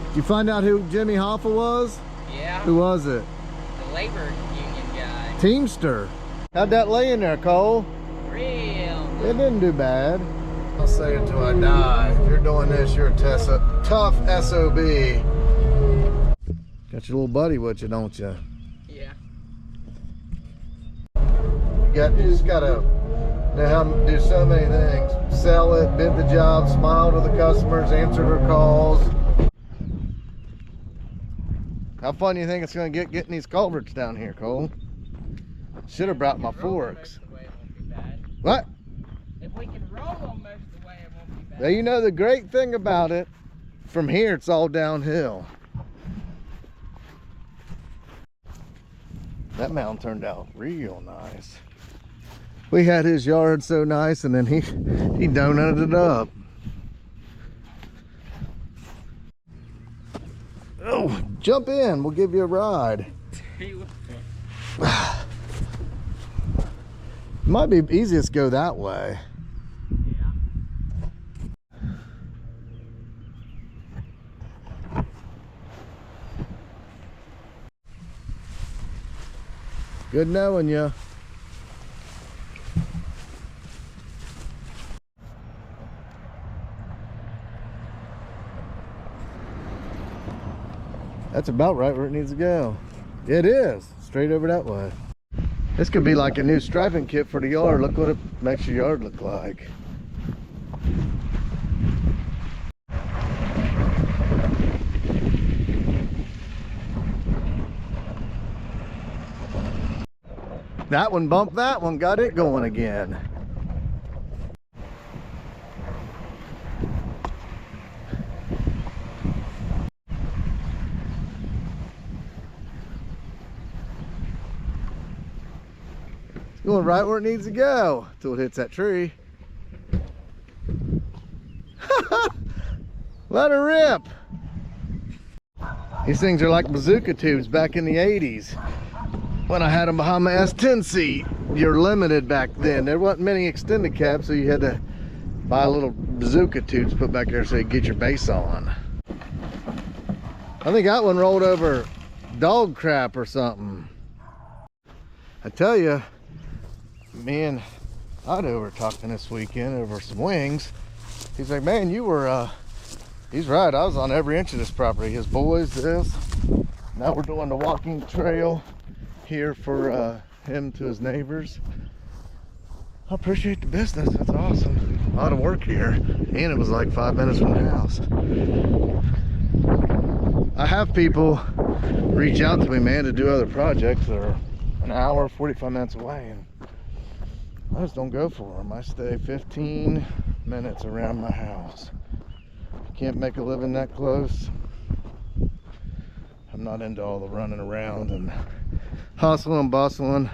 Did you find out who Jimmy Hoffa was? Yeah. Who was it? The labor union guy. Teamster. How'd that lay in there, Cole? Real. It didn't do bad. I'll say it till I die. If you're doing this, you're a tough SOB. Got your little buddy with you, don't you? Yeah. You just gotta know how to do so many things. Sell it, bid the job, smile to the customers, answer their calls. How fun do you think it's gonna get getting these culverts down here, Cole? Should have brought my forks. What? If we can roll them most of the way, it won't be bad. Now, you know the great thing about it, from here it's all downhill. That mountain turned out real nice. We had his yard so nice, and then he donuted it up. Oh, jump in, we'll give you a ride. Might be easiest to go that way. Good knowing you. That's about right where it needs to go. It is. Straight over that way. This could be like a new striping kit for the yard. Look what it makes your yard look like. That one bumped that one, got it going again. It's going right where it needs to go until it hits that tree. Let her rip. These things are like bazooka tubes back in the 80s. When I had them behind my S10 seat. You're limited back then. There wasn't many extended cabs, so you had to buy little bazooka tubes put back there so you could get your base on. I think that one rolled over dog crap or something. I tell you, me and Otto were talking this weekend over some wings. He's like, man, you were, he's right, I was on every inch of this property. His boys, this. Now we're doing the walking trail here for him to his neighbors. I appreciate the business. That's awesome. A lot of work here, and it was like 5 minutes from the house. I have people reach out to me, man, to do other projects that are an hour, 45 minutes away, and I just don't go for them. I stay 15 minutes around my house. Can't make a living that close. I'm not into all the running around and hustling and bustling.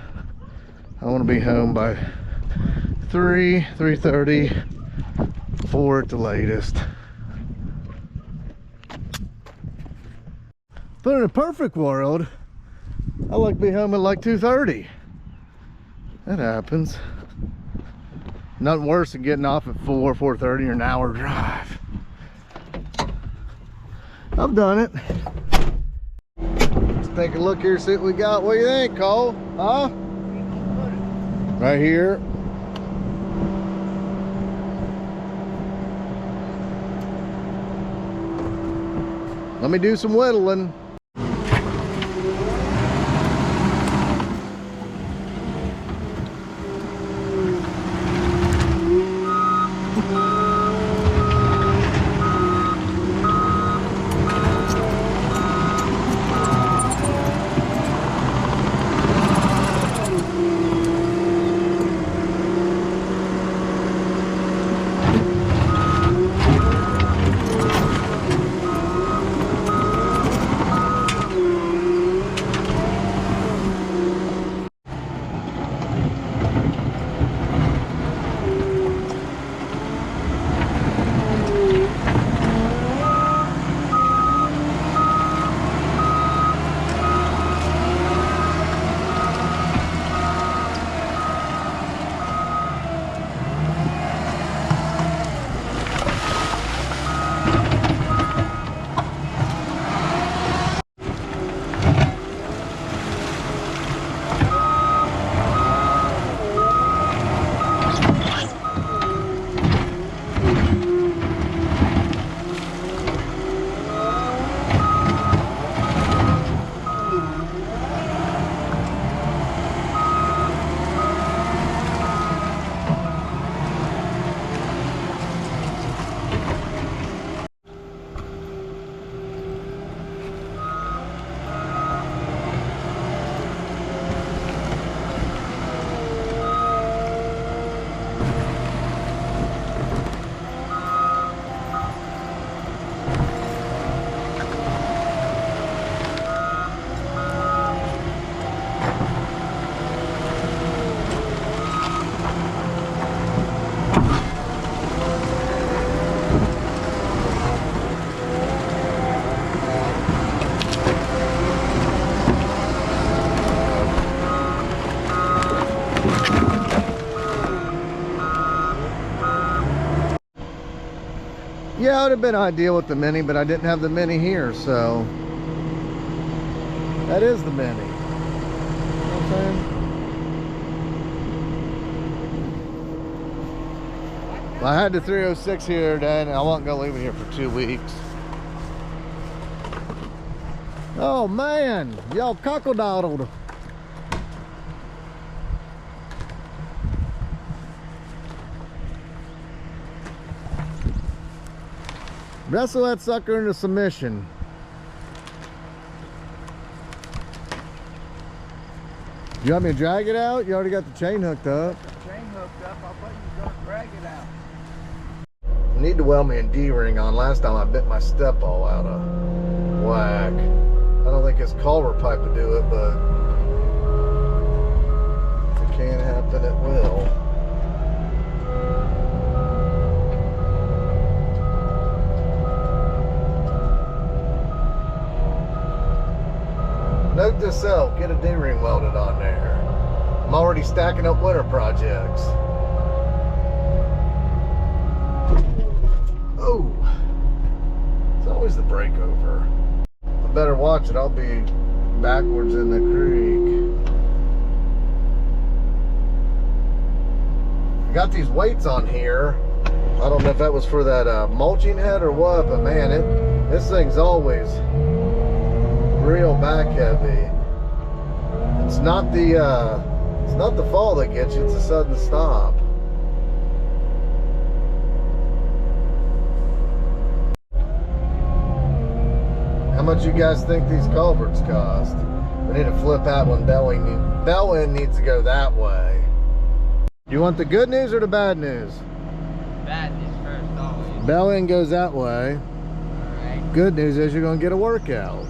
I want to be home by 3:30, 4 at the latest. But in a perfect world, I like to be home at like 2:30. That happens. Nothing worse than getting off at 4:30 or an hour drive. I've done it. Let's take a look here, see what we got. What do you think, Cole? Huh? Right here. Let me do some whittling. would have been ideal with the Mini, but I didn't have the Mini here, so that is the Mini. You know what I'm saying? Well, I had the 306 here today, and I wasn't gonna leave it here for 2 weeks. Oh man, y'all cockle-doddled. Wrestle that sucker into submission. You want me to drag it out? You already got the chain hooked up. The chain hooked up. I thought you were gonna drag it out. I need to weld me a D-ring on. Last time I bit my step all out of whack. I don't think his culvert pipe would do it, but if it can happen, it will. Note to self, get a D-ring welded on there. I'm already stacking up winter projects. Oh, it's always the breakover. I better watch it, I'll be backwards in the creek. I got these weights on here. I don't know if that was for that mulching head or what, but man, this thing's always real back heavy. It's not the fall that gets you, it's a sudden stop. How much you guys think these culverts cost? We need to flip that one. Bell end needs to go that way. You want the good news or the bad news? Bad news first, always. Bell end goes that way. Alright. Good news is you're gonna get a workout.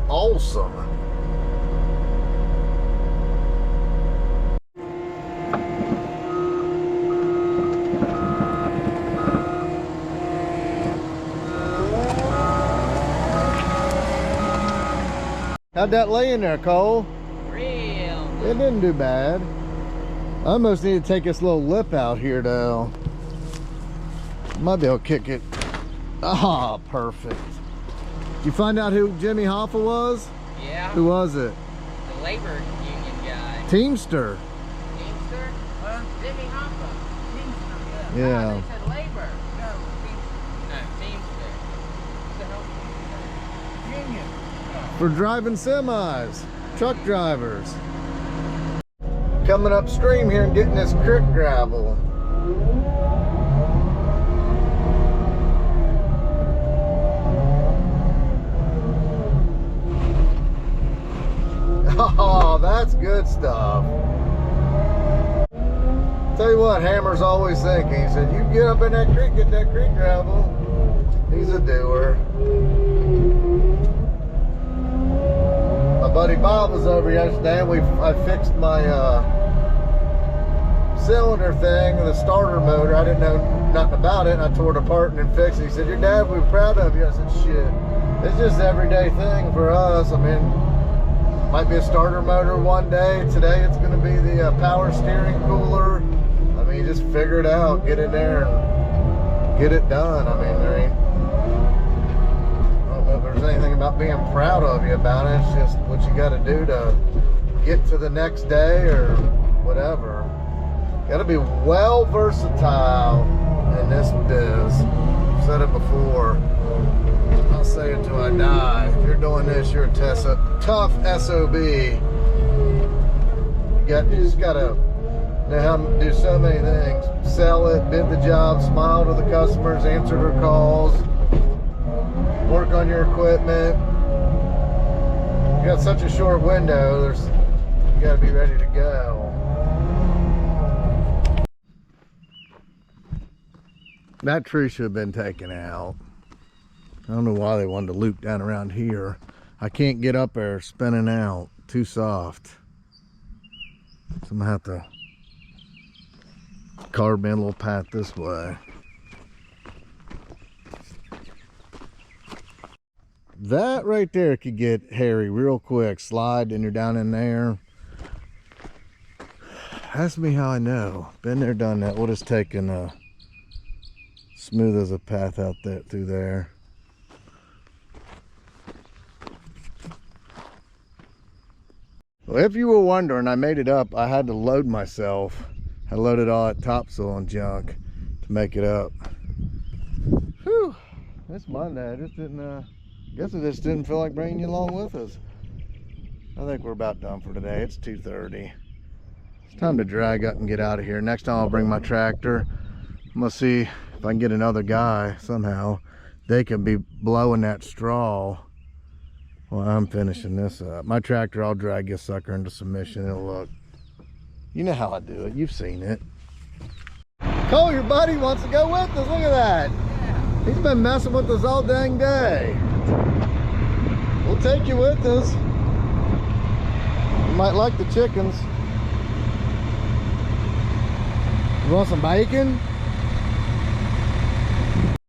Awesome. How'd that lay in there, Cole? Real. It didn't do bad. I almost need to take this little lip out here though. Might be able to kick it. Ah, perfect. You find out who Jimmy Hoffa was? Yeah. Who was it? The labor union guy. Teamster. Teamster? Jimmy Hoffa. Teamster. Yeah. No, they said labor. No, Teamster. No, Teamster. What the hell? Union. Oh. For driving semis, truck drivers. Coming upstream here and getting this creek gravel. Oh, that's good stuff. Tell you what, Hammer's always thinking. He said, you get up in that creek, get that creek gravel. He's a doer. My buddy Bob was over yesterday and I fixed my cylinder thing, the starter motor. I didn't know nothing about it, and I tore it apart and then fixed it. He said, your dad would be proud of you. I said, shit, it's just an everyday thing for us. I mean, might be a starter motor one day. Today it's going to be the power steering cooler. I mean, just figure it out, get in there and get it done. I mean, there ain't, I don't know if there's anything about being proud of you about it. It's just what you got to do to get to the next day or whatever. Got to be well versatile in this biz. I've said it before. I'll say it till I die. If you're doing this, you're a tough SOB. You just gotta know how to do so many things. Sell it, bid the job, smile to the customers, answer their calls, work on your equipment, You got such a short window, you gotta be ready to go. That tree should have been taken out. I don't know why they wanted to loop down around here. I can't get up there spinning out, too soft. So I'm gonna have to carve me a little path this way. That right there could get hairy real quick. Slide and you're down in there. Ask me how I know. Been there, done that. We'll just take smooth as a path out that through there. Well, if you were wondering, I made it up. I had to load myself. I loaded all that topsoil and junk to make it up. Whew, it's Monday. I just didn't, I guess it just didn't feel like bringing you along with us. I think we're about done for today. It's 2:30. It's time to drag up and get out of here. Next time I'll bring my tractor. I'm gonna see if I can get another guy somehow. They can be blowing that straw while I'm finishing this up. My tractor, I'll drag this sucker into submission. It'll look, you know how I do it. You've seen it. Cole, your buddy wants to go with us. Look at that. Yeah. He's been messing with us all dang day. We'll take you with us. You might like the chickens. You want some bacon?